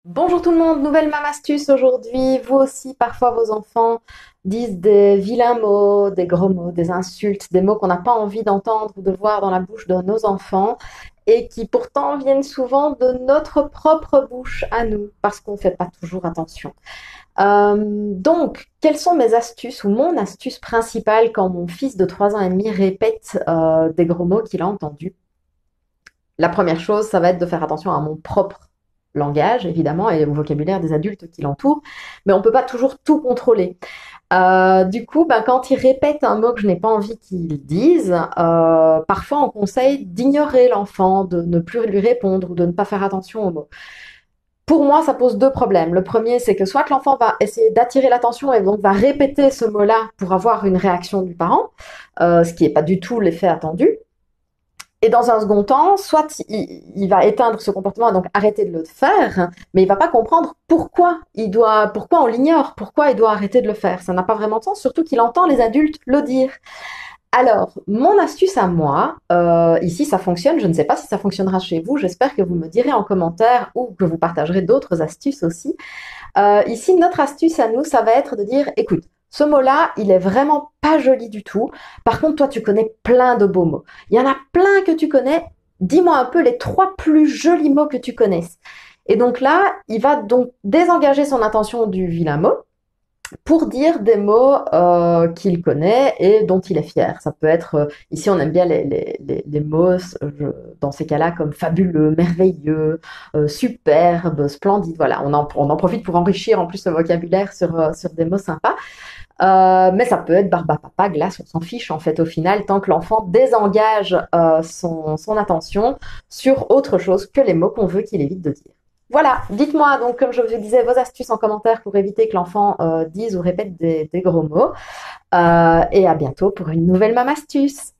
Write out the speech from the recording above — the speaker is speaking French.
Bonjour tout le monde, nouvelle Mam Astuce aujourd'hui. Vous aussi, parfois vos enfants disent des vilains mots, des gros mots, des insultes, des mots qu'on n'a pas envie d'entendre ou de voir dans la bouche de nos enfants et qui pourtant viennent souvent de notre propre bouche à nous parce qu'on ne fait pas toujours attention. Donc, quelles sont mes astuces ou mon astuce principale quand mon fils de 3 ans et demi répète des gros mots qu'il a entendus? La première chose, ça va être de faire attention à mon propre langage, évidemment, et au vocabulaire des adultes qui l'entourent, mais on ne peut pas toujours tout contrôler. Du coup, ben, quand il répète un mot que je n'ai pas envie qu'il dise, parfois on conseille d'ignorer l'enfant, de ne plus lui répondre ou de ne pas faire attention aux mots. Pour moi, ça pose deux problèmes. Le premier, c'est que soit l'enfant va essayer d'attirer l'attention et donc va répéter ce mot-là pour avoir une réaction du parent, ce qui n'est pas du tout l'effet attendu. Et dans un second temps, soit il va éteindre ce comportement et donc arrêter de le faire, mais il va pas comprendre pourquoi on l'ignore, pourquoi il doit arrêter de le faire. Ça n'a pas vraiment de sens, surtout qu'il entend les adultes le dire. Alors, mon astuce à moi, ici ça fonctionne, je ne sais pas si ça fonctionnera chez vous, j'espère que vous me direz en commentaire ou que vous partagerez d'autres astuces aussi. Ici, notre astuce à nous, ça va être de dire, écoute, ce mot-là, il est vraiment pas joli du tout. Par contre, toi, tu connais plein de beaux mots. Il y en a plein que tu connais. Dis-moi un peu les trois plus jolis mots que tu connaisses. Et donc là, il va donc désengager son attention du vilain mot pour dire des mots qu'il connaît et dont il est fier. Ça peut être, ici on aime bien les mots dans ces cas-là comme fabuleux, merveilleux, superbe, splendide. Voilà, on en profite pour enrichir en plus le vocabulaire sur des mots sympas. Mais ça peut être barbapapa, glace, on s'en fiche en fait au final, tant que l'enfant désengage son attention sur autre chose que les mots qu'on veut qu'il évite de dire. Voilà, dites-moi donc, comme je vous disais, vos astuces en commentaire pour éviter que l'enfant dise ou répète des gros mots. Et à bientôt pour une nouvelle Mam Astuce.